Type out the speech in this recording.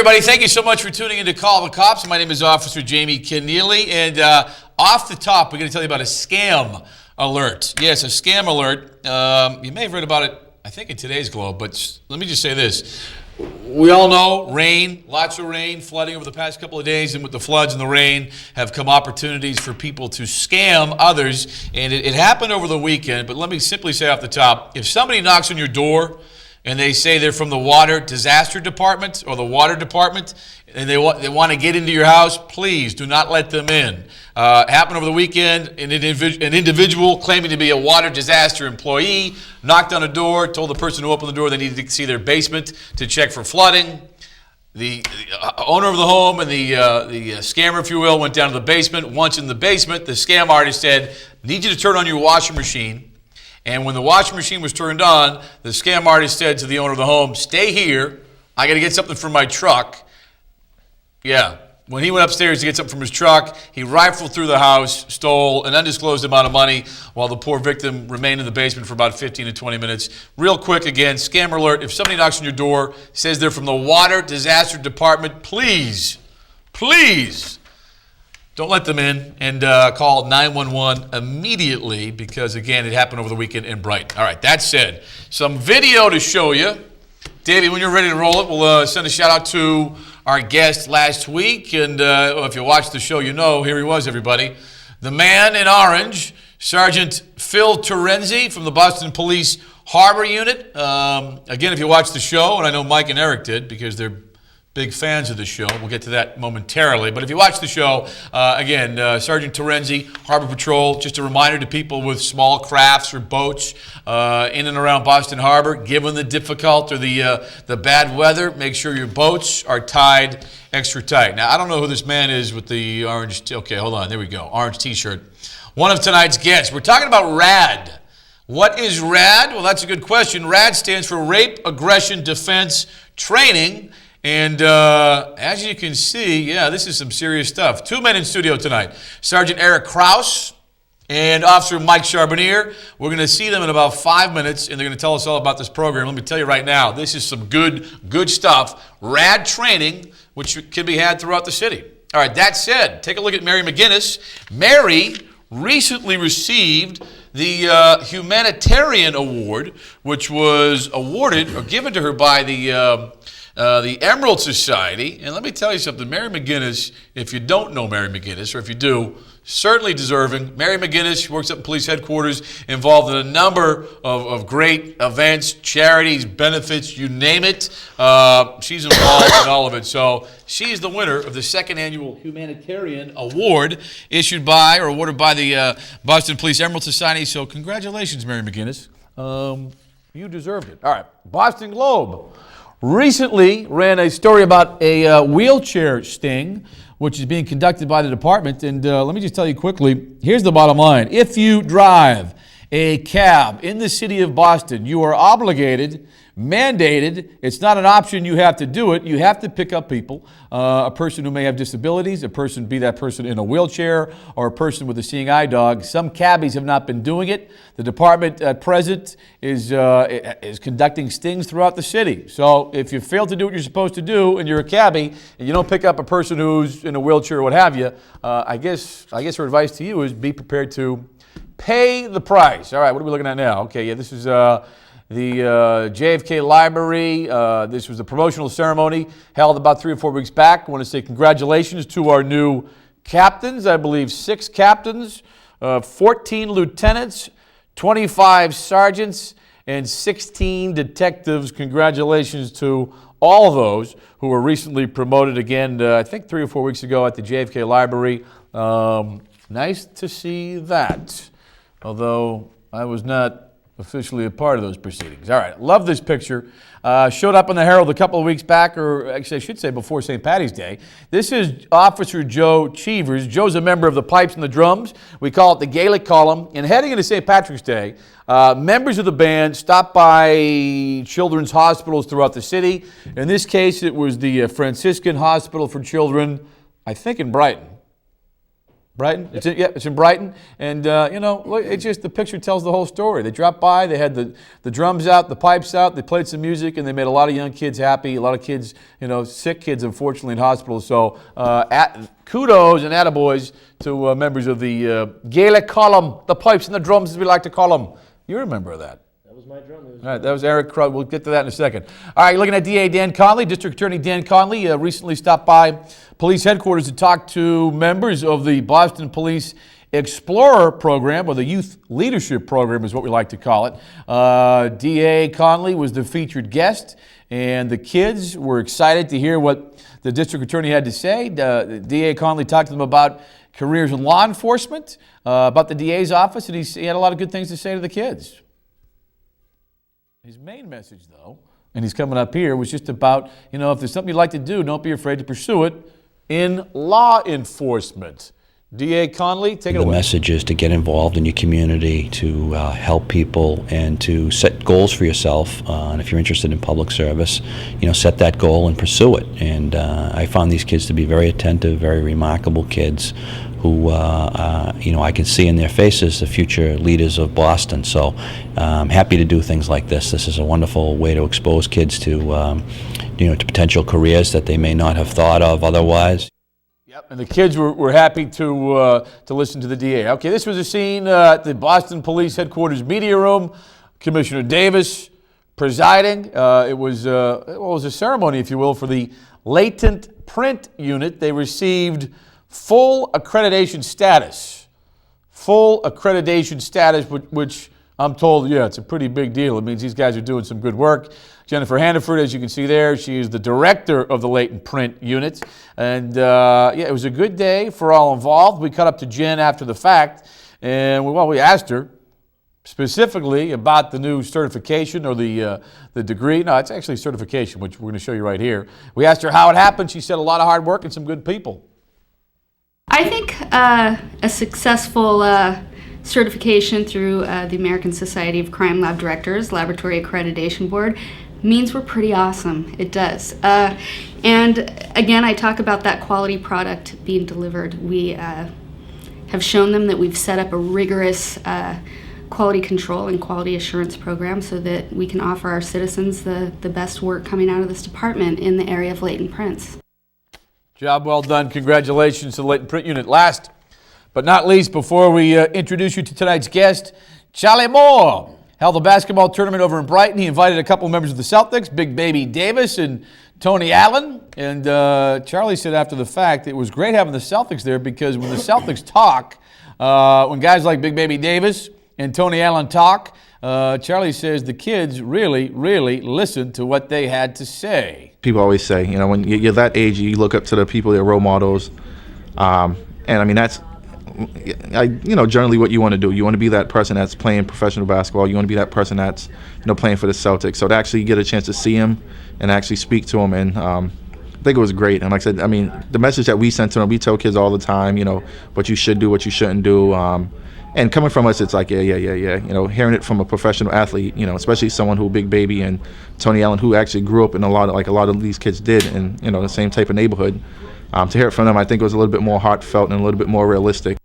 everybody. Thank you so much for tuning in to Call the Cops. My name is Officer Jamie Keneally, and off the top, we're going to tell you about a scam alert. Yes, a scam alert. You may have read about it, I think, in today's Globe, but let me just say this. We all know rain, lots of rain, flooding over the past couple of days, and with the floods and the rain have come opportunities for people to scam others, and it happened over the weekend. But let me simply say off the top, if somebody knocks on your door and they say they're from the Water Disaster Department or the Water Department, and they want to get into your house, please do not let them in. Happened over the weekend. An individual claiming to be a water disaster employee knocked on a door, told the person who opened the door they needed to see their basement to check for flooding. The owner of the home and the scammer, if you will, went down to the basement. Once in the basement, the scam artist said, "Need you to turn on your washing machine." And when the washing machine was turned on, the scam artist said to the owner of the home, "Stay here. I got to get something from my truck." Yeah. When he went upstairs to get something from his truck, he rifled through the house, stole an undisclosed amount of money, while the poor victim remained in the basement for about 15 to 20 minutes. Real quick again, scam alert. If somebody knocks on your door, says they're from the Water Disaster Department, please don't let them in, and call 911 immediately, because, again, it happened over the weekend in Brighton. All right, that said, some video to show you. Davey, when you're ready to roll it, we'll send a shout-out to our guest last week. And if you watched the show, you know, here he was, everybody. The man in orange, Sergeant Phil Terenzi from the Boston Police Harbor Unit. Again, if you watched the show, and I know Mike and Eric did because they're big fans of the show. We'll get to that momentarily. But if you watch the show, again, Sergeant Terenzi, Harbor Patrol, just a reminder to people with small crafts or boats in and around Boston Harbor, given the difficult or the bad weather, make sure your boats are tied extra tight. Now, I don't know who this man is with the orange, okay, hold on, there we go, orange t-shirt. One of tonight's guests. We're talking about RAD. What is RAD? Well, that's a good question. RAD stands for Rape, Aggression, Defense, Training. And as you can see, yeah, this is some serious stuff. Two men in studio tonight. Sergeant Eric Krause and Officer Mike Charbonnier. We're going to see them in about 5 minutes, and they're going to tell us all about this program. Let me tell you right now, this is some good stuff. RAD training, which can be had throughout the city. All right, that said, take a look at Mary McGinnis. Mary recently received the Humanitarian Award, which was awarded or given to her by the Emerald Society. And let me tell you something, Mary McGinnis, if you don't know Mary McGinnis, or if you do, certainly deserving. Mary McGinnis works at police headquarters, involved in a number of great events, charities, benefits, you name it. She's involved in all of it. So she's the winner of the second annual Humanitarian Award issued by or awarded by the Boston Police Emerald Society. So congratulations, Mary McGinnis. You deserved it. All right, Boston Globe recently ran a story about a wheelchair sting, which is being conducted by the department. And let me just tell you quickly, here's the bottom line. If you drive a cab in the city of Boston, you are obligated, mandated, it's not an option, you have to do it. You have to pick up people, a person who may have disabilities, a person, be that person in a wheelchair or a person with a seeing eye dog. Some cabbies have not been doing it. The department at present is conducting stings throughout the city. So if you fail to do what you're supposed to do and you're a cabbie and you don't pick up a person who's in a wheelchair or what have you, I guess her advice to you is be prepared to pay the price. All right, what are we looking at now? Okay, yeah, this is the JFK Library. This was a promotional ceremony held about 3 or 4 weeks back. I want to say congratulations to our new captains. I believe 6 captains, 14 lieutenants, 25 sergeants, and 16 detectives. Congratulations to all of those who were recently promoted again, I think 3 or 4 weeks ago at the JFK Library. Nice to see that, although I was not officially a part of those proceedings. All right, love this picture. Showed up in the Herald a couple of weeks back, or actually I should say before St. Patty's Day. This is Officer Joe Cheevers. Joe's a member of the Pipes and the Drums. We call it the Gaelic Column. And heading into St. Patrick's Day, members of the band stopped by children's hospitals throughout the city. In this case, it was the Franciscan Hospital for Children, I think in Brighton. Brighton? It's in Brighton. And, look, it's just the picture tells the whole story. They dropped by, they had the drums out, the pipes out, they played some music, and they made a lot of young kids happy, a lot of kids, sick kids, unfortunately, in hospitals. So kudos and attaboys to members of the Gaelic column, the pipes and the drums, as we like to call them. You remember that. That was my drum. All right, that was Eric Krause. We'll get to that in a second. All right, looking at DA Dan Conley. District Attorney Dan Conley recently stopped by police headquarters to talk to members of the Boston Police Explorer program, or the Youth Leadership Program is what we like to call it. DA Conley was the featured guest, and the kids were excited to hear what the district attorney had to say. DA Conley talked to them about careers in law enforcement, about the DA's office, and he had a lot of good things to say to the kids. His main message, though, and he's coming up here, was just about, if there's something you'd like to do, don't be afraid to pursue it in law enforcement. DA Conley, take it away. The message is to get involved in your community, to help people, and to set goals for yourself. And if you're interested in public service, set that goal and pursue it. And I found these kids to be very attentive, very remarkable kids who, I can see in their faces the future leaders of Boston. So I'm happy to do things like this. This is a wonderful way to expose kids to, to potential careers that they may not have thought of otherwise. Yep, and the kids were happy to listen to the DA. Okay, this was a scene at the Boston Police Headquarters Media Room. Commissioner Davis presiding. It was a ceremony, if you will, for the latent print unit. They received full accreditation status. Full accreditation status, which I'm told, it's a pretty big deal. It means these guys are doing some good work. Jennifer Hannaford, as you can see there, she is the director of the latent print unit. And it was a good day for all involved. We cut up to Jen after the fact, and we asked her specifically about the new certification or the degree. No, it's actually certification, which we're going to show you right here. We asked her how it happened. She said a lot of hard work and some good people. I think a successful certification through the American Society of Crime Lab Directors Laboratory Accreditation Board means we're pretty awesome. It does. And again, I talk about that quality product being delivered. We have shown them that we've set up a rigorous quality control and quality assurance program so that we can offer our citizens the best work coming out of this department in the area of latent prints. Job well done. Congratulations to the latent print unit. Last but not least, before we introduce you to tonight's guest, Charlie Moore held a basketball tournament over in Brighton. He invited a couple of members of the Celtics, Big Baby Davis and Tony Allen. And Charlie said after the fact, it was great having the Celtics there because when the Celtics talk, when guys like Big Baby Davis and Tony Allen talk, Charlie says the kids really, really listened to what they had to say. People always say, when you're that age, you look up to the people, their role models. And I mean, that's, generally what you want to do. You want to be that person that's playing professional basketball. You want to be that person that's, playing for the Celtics. So to actually get a chance to see him and actually speak to him, and I think it was great. And like I said, I mean, the message that we sent to him, we tell kids all the time, what you should do, what you shouldn't do. And coming from us, it's like, yeah. Hearing it from a professional athlete, especially someone who Big Baby and Tony Allen, who actually grew up in a lot of these kids did, in the same type of neighborhood. To hear it from them, I think it was a little bit more heartfelt and a little bit more realistic.